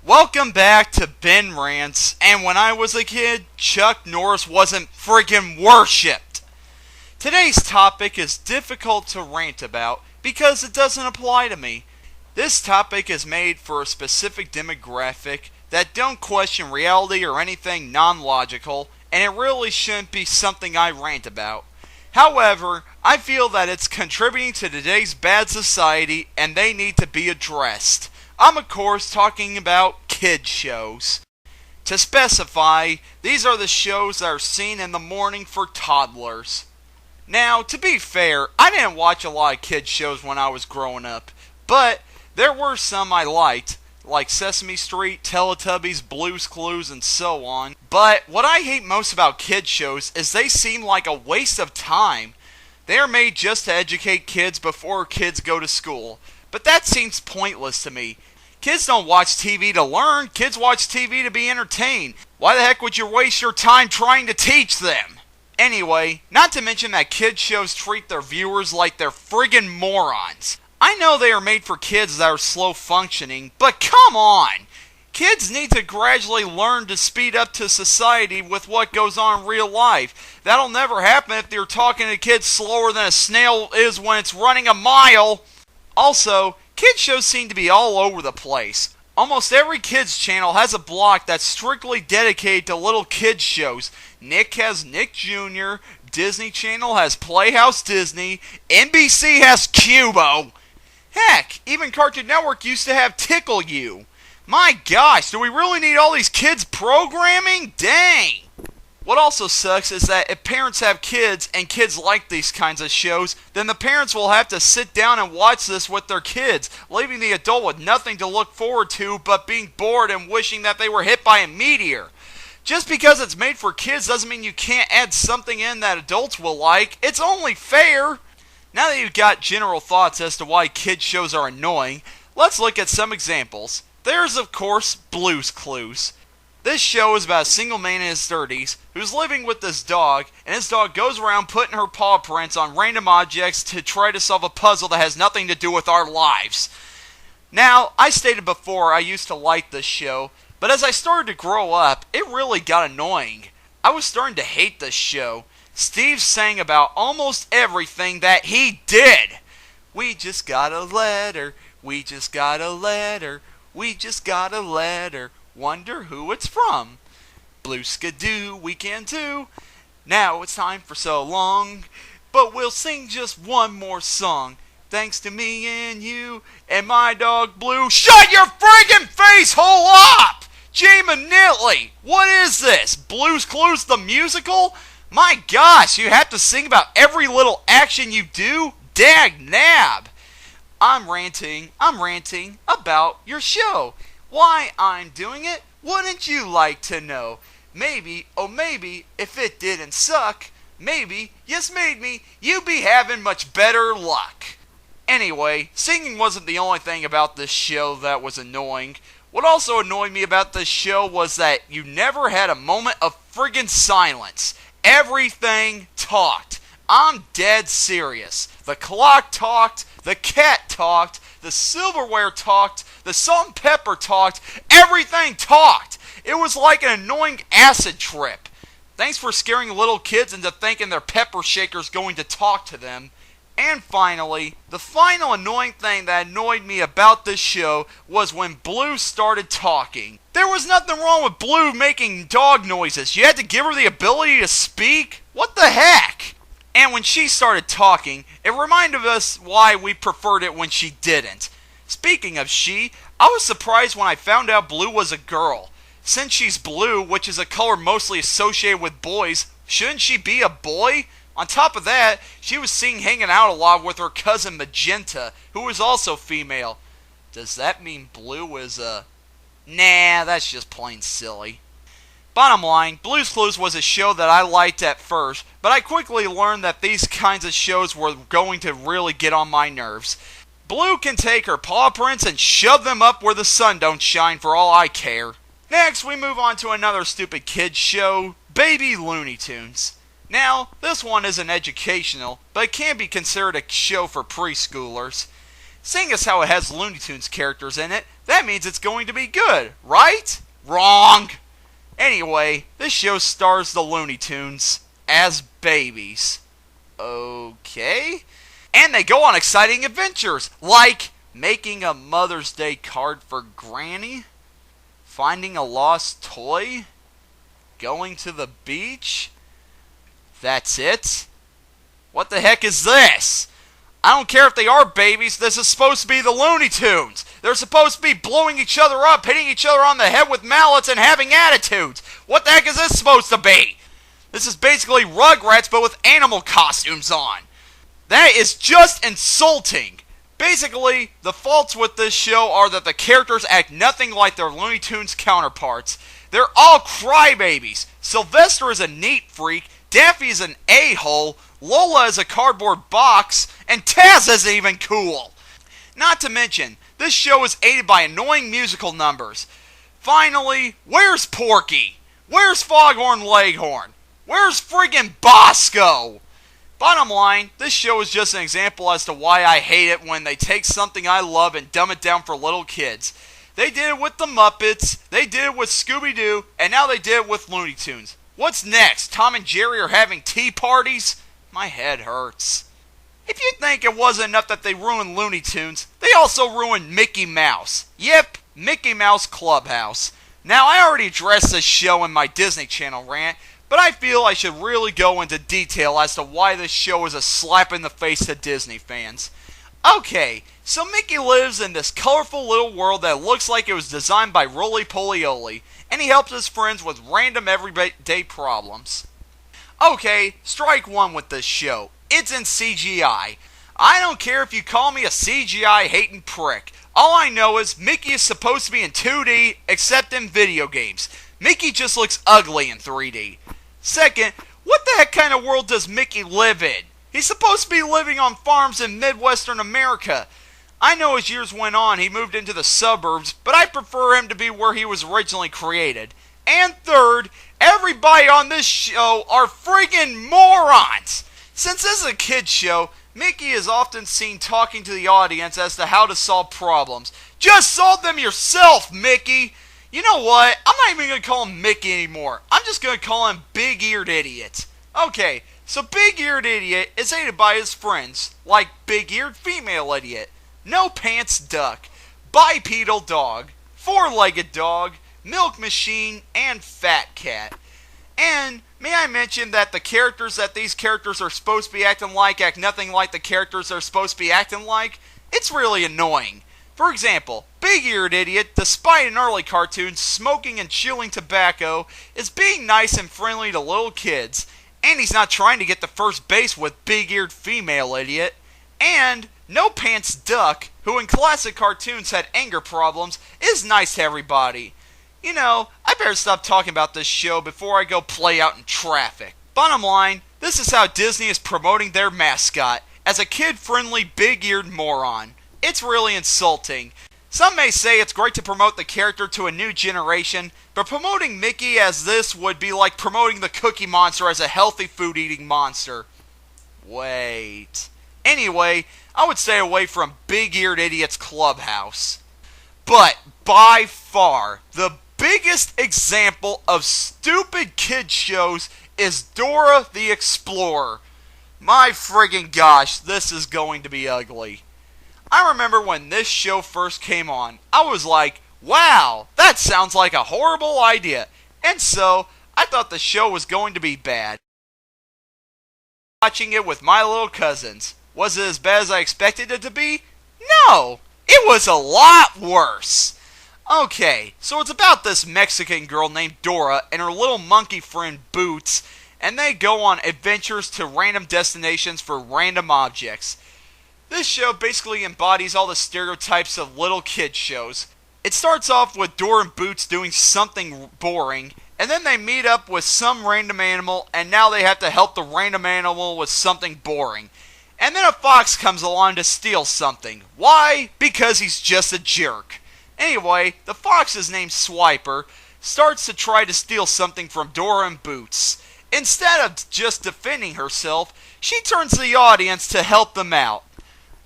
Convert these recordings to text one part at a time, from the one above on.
Welcome back to Ben Rants, and when I was a kid, Chuck Norris wasn't friggin' worshipped. Today's topic is difficult to rant about because it doesn't apply to me. This topic is made for a specific demographic that don't question reality or anything non-logical, and it really shouldn't be something I rant about. However, I feel that it's contributing to today's bad society and they need to be addressed. I'm of course talking about kid shows. To specify, these are the shows that are seen in the morning for toddlers. Now, to be fair, I didn't watch a lot of kid shows when I was growing up, but there were some I liked, like Sesame Street, Teletubbies, Blue's Clues, and so on. But what I hate most about kid shows is they seem like a waste of time. They are made just to educate kids before kids go to school. But that seems pointless to me. Kids don't watch TV to learn, kids watch TV to be entertained. Why the heck would you waste your time trying to teach them? Anyway, not to mention that kid shows treat their viewers like they're friggin' morons. I know they are made for kids that are slow functioning, but come on! Kids need to gradually learn to speed up to society with what goes on in real life. That'll never happen if you're talking to kids slower than a snail is when it's running a mile. Also, kid shows seem to be all over the place. Almost every kids channel has a block that's strictly dedicated to little kids shows. Nick has Nick Jr., Disney Channel has Playhouse Disney, NBC has Cubo. Heck, even Cartoon Network used to have Tickle You. My gosh, do we really need all these kids programming? Dang! What also sucks is that if parents have kids and kids like these kinds of shows, then the parents will have to sit down and watch this with their kids, leaving the adult with nothing to look forward to but being bored and wishing that they were hit by a meteor. Just because it's made for kids doesn't mean you can't add something in that adults will like. It's only fair. Now that you've got general thoughts as to why kids shows are annoying, let's look at some examples. There's of course Blue's Clues. This show is about a single man in his 30s who's living with this dog, and his dog goes around putting her paw prints on random objects to try to solve a puzzle that has nothing to do with our lives. Now, I stated before I used to like this show, but as I started to grow up, it really got annoying. I was starting to hate this show. Steve sang about almost everything that he did. We just got a letter, we just got a letter, we just got a letter. Wonder who it's from. Blue skidoo, we can too. Now it's time for so long, but we'll sing just one more song. Thanks to me and you and my dog Blue. Shut your friggin' face hole up! Jay Manilli, what is this? Blue's Clues the musical? My gosh, you have to sing about every little action you do? Dag nab! I'm ranting about your show. Why I'm doing it, wouldn't you like to know? Maybe, oh maybe, if it didn't suck, maybe, yes maybe, you'd be having much better luck. Anyway, singing wasn't the only thing about this show that was annoying. What also annoyed me about this show was that you never had a moment of friggin' silence. Everything talked. I'm dead serious. The clock talked, the cat talked, the silverware talked, the salt and pepper talked, everything talked. It was like an annoying acid trip. Thanks for scaring little kids into thinking their pepper shaker's going to talk to them. And finally, the final annoying thing that annoyed me about this show was when Blue started talking. There was nothing wrong with Blue making dog noises. You had to give her the ability to speak? What the heck? And when she started talking, it reminded us why we preferred it when she didn't. Speaking of she, I was surprised when I found out Blue was a girl. Since she's blue, which is a color mostly associated with boys, shouldn't she be a boy? On top of that, she was seen hanging out a lot with her cousin Magenta, who was also female. Does that mean Blue is a... Nah, that's just plain silly. Bottom line, Blue's Clues was a show that I liked at first, but I quickly learned that these kinds of shows were going to really get on my nerves. Blue can take her paw prints and shove them up where the sun don't shine for all I care. Next, we move on to another stupid kids show, Baby Looney Tunes. Now, this one isn't educational, but it can be considered a show for preschoolers. Seeing as how it has Looney Tunes characters in it, that means it's going to be good, right? Wrong! Anyway, this show stars the Looney Tunes as babies. Okay? And they go on exciting adventures, like making a Mother's Day card for Granny, finding a lost toy, going to the beach. That's it? What the heck is this? I don't care if they are babies, this is supposed to be the Looney Tunes. They're supposed to be blowing each other up, hitting each other on the head with mallets, and having attitudes. What the heck is this supposed to be? This is basically Rugrats, but with animal costumes on. That is just insulting. Basically, the faults with this show are that the characters act nothing like their Looney Tunes counterparts. They're all crybabies. Sylvester is a neat freak, Daffy is an a-hole, Lola is a cardboard box, and Taz isn't even cool. Not to mention, this show is aided by annoying musical numbers. Finally, where's Porky? Where's Foghorn Leghorn? Where's friggin' Bosco? Bottom line, this show is just an example as to why I hate it when they take something I love and dumb it down for little kids. They did it with the Muppets, they did it with Scooby-Doo, and now they did it with Looney Tunes. What's next? Tom and Jerry are having tea parties? My head hurts. If you think it wasn't enough that they ruined Looney Tunes, they also ruined Mickey Mouse. Yep, Mickey Mouse Clubhouse. Now, I already addressed this show in my Disney Channel rant, but I feel I should really go into detail as to why this show is a slap in the face to Disney fans. Okay, so Mickey lives in this colorful little world that looks like it was designed by Roly Poly Oly, and he helps his friends with random everyday problems. Okay, strike one with this show. It's in CGI. I don't care if you call me a CGI hating prick. All I know is Mickey is supposed to be in 2D, except in video games. Mickey just looks ugly in 3D. Second, what the heck kind of world does Mickey live in? He's supposed to be living on farms in Midwestern America. I know as years went on he moved into the suburbs, but I prefer him to be where he was originally created. And third, everybody on this show are friggin' morons! Since this is a kid's show, Mickey is often seen talking to the audience as to how to solve problems. Just solve them yourself, Mickey! You know what? I'm not even going to call him Mickey anymore. I'm just going to call him Big-Eared Idiot. Okay, so Big-Eared Idiot is aided by his friends, like Big-Eared Female Idiot, No Pants Duck, Bipedal Dog, Four-Legged Dog, Milk Machine, and Fat Cat. And may I mention that the characters that these characters are supposed to be acting like act nothing like the characters they're supposed to be acting like? It's really annoying. For example, Big-Eared Idiot, despite an early cartoon smoking and chewing tobacco, is being nice and friendly to little kids, and he's not trying to get to first base with Big-Eared Female Idiot. And No Pants Duck, who in classic cartoons had anger problems, is nice to everybody. You know, I better stop talking about this show before I go play out in traffic. Bottom line, this is how Disney is promoting their mascot, as a kid-friendly big-eared moron. It's really insulting. Some may say it's great to promote the character to a new generation, but promoting Mickey as this would be like promoting the Cookie Monster as a healthy food-eating monster. Wait. Anyway, I would stay away from Big-Eared Idiot's Clubhouse. But, by far, the biggest example of stupid kid shows is Dora the Explorer. My friggin' gosh, this is going to be ugly. I remember when this show first came on, I was like, wow, that sounds like a horrible idea. And so, I thought the show was going to be bad. Watching it with my little cousins. Was it as bad as I expected it to be? No! It was a lot worse! Okay, so it's about this Mexican girl named Dora and her little monkey friend Boots, and they go on adventures to random destinations for random objects. This show basically embodies all the stereotypes of little kid shows. It starts off with Dora and Boots doing something boring, and then they meet up with some random animal, and now they have to help the random animal with something boring. And then a fox comes along to steal something. Why? Because he's just a jerk. Anyway, the fox is named Swiper, starts to try to steal something from Dora and Boots. Instead of just defending herself, she turns to the audience to help them out.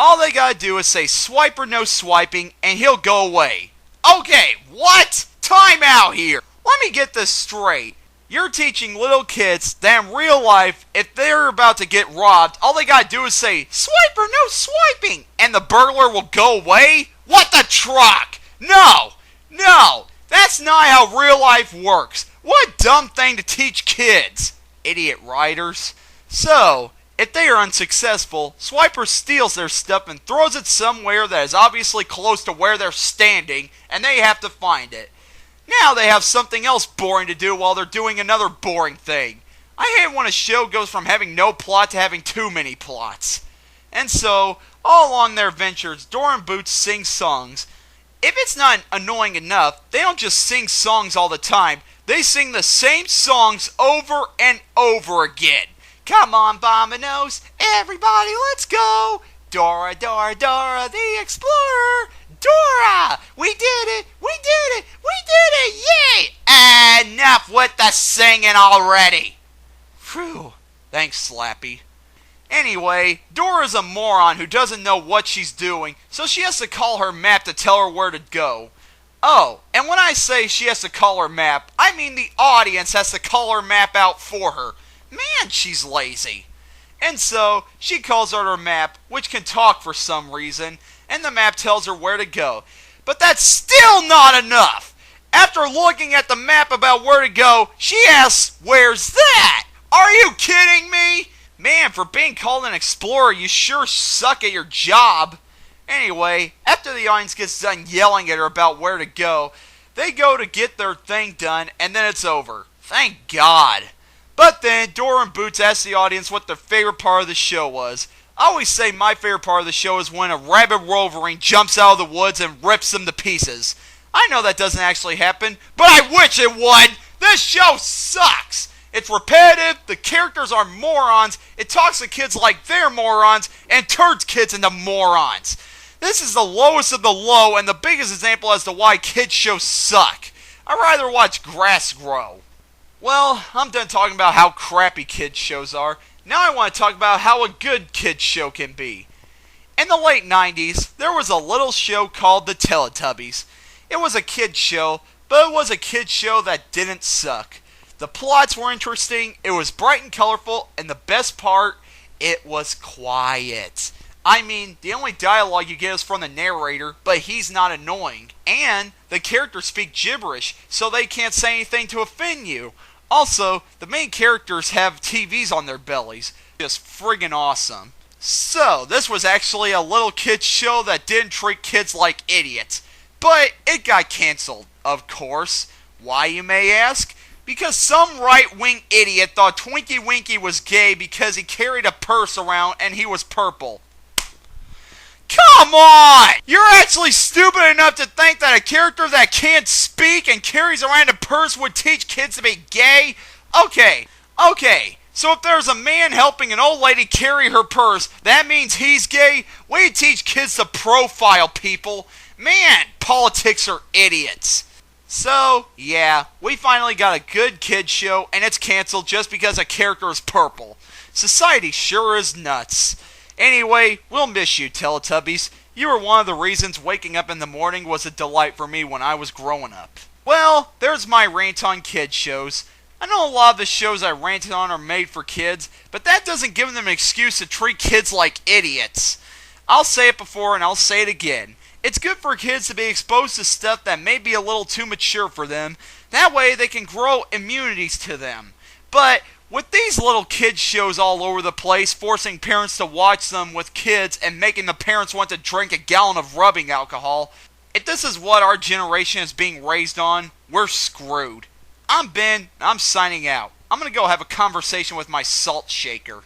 All they gotta do is say swipe or no swiping and he'll go away. Okay, what? Time out here. Let me get this straight. You're teaching little kids that in real life, if they're about to get robbed, all they gotta do is say, swipe or no swiping, and the burglar will go away? What the truck? No, that's not how real life works. What a dumb thing to teach kids. Idiot writers. So, if they are unsuccessful, Swiper steals their stuff and throws it somewhere that is obviously close to where they're standing, and they have to find it. Now they have something else boring to do while they're doing another boring thing. I hate when a show goes from having no plot to having too many plots. And so, all along their ventures, Dora and Boots sing songs. If it's not annoying enough, they don't just sing songs all the time. They sing the same songs over and over again. Come on, Bominos, everybody, let's go. Dora, Dora, Dora, the Explorer. Dora, we did it, we did it, we did it, yay! Enough with the singing already. Phew, thanks, Slappy. Anyway, Dora's a moron who doesn't know what she's doing, so she has to call her map to tell her where to go. Oh, and when I say she has to call her map, I mean the audience has to call her map out for her. Man, she's lazy. And so, she calls out her map, which can talk for some reason, and the map tells her where to go. But that's still not enough! After looking at the map about where to go, she asks, where's that? Are you kidding me? Man, for being called an explorer, you sure suck at your job. Anyway, after the audience gets done yelling at her about where to go, they go to get their thing done, and then it's over. Thank God. But then, Dora and Boots ask the audience what their favorite part of the show was. I always say my favorite part of the show is when a rabid wolverine jumps out of the woods and rips them to pieces. I know that doesn't actually happen, but I wish it would! This show sucks! It's repetitive, the characters are morons, it talks to kids like they're morons, and turns kids into morons. This is the lowest of the low and the biggest example as to why kids shows suck. I'd rather watch grass grow. Well, I'm done talking about how crappy kids shows are. Now I want to talk about how a good kids show can be. In the late 90s, there was a little show called the Teletubbies. It was a kids show, but it was a kids show that didn't suck. The plots were interesting, it was bright and colorful, and the best part, it was quiet. I mean, the only dialogue you get is from the narrator, but he's not annoying. And the characters speak gibberish, so they can't say anything to offend you. Also, the main characters have TVs on their bellies. Just friggin' awesome. So, this was actually a little kids show that didn't treat kids like idiots. But it got cancelled, of course. Why, you may ask? Because some right-wing idiot thought Twinkie Winkie was gay because he carried a purse around and he was purple. Come on! You're actually stupid enough to think that a character that can't speak and carries around a purse would teach kids to be gay? Okay, so if there's a man helping an old lady carry her purse, that means he's gay? We teach kids to profile people. Man, politics are idiots. So, yeah, we finally got a good kids show, and it's canceled just because a character is purple. Society sure is nuts. Anyway, we'll miss you, Teletubbies. You were one of the reasons waking up in the morning was a delight for me when I was growing up. Well, there's my rant on kids shows. I know a lot of the shows I ranted on are made for kids, but that doesn't give them an excuse to treat kids like idiots. I'll say it before and I'll say it again. It's good for kids to be exposed to stuff that may be a little too mature for them. That way they can grow immunities to them. But with these little kids shows all over the place, forcing parents to watch them with kids and making the parents want to drink a gallon of rubbing alcohol, if this is what our generation is being raised on, we're screwed. I'm Ben, and I'm signing out. I'm going to go have a conversation with my salt shaker.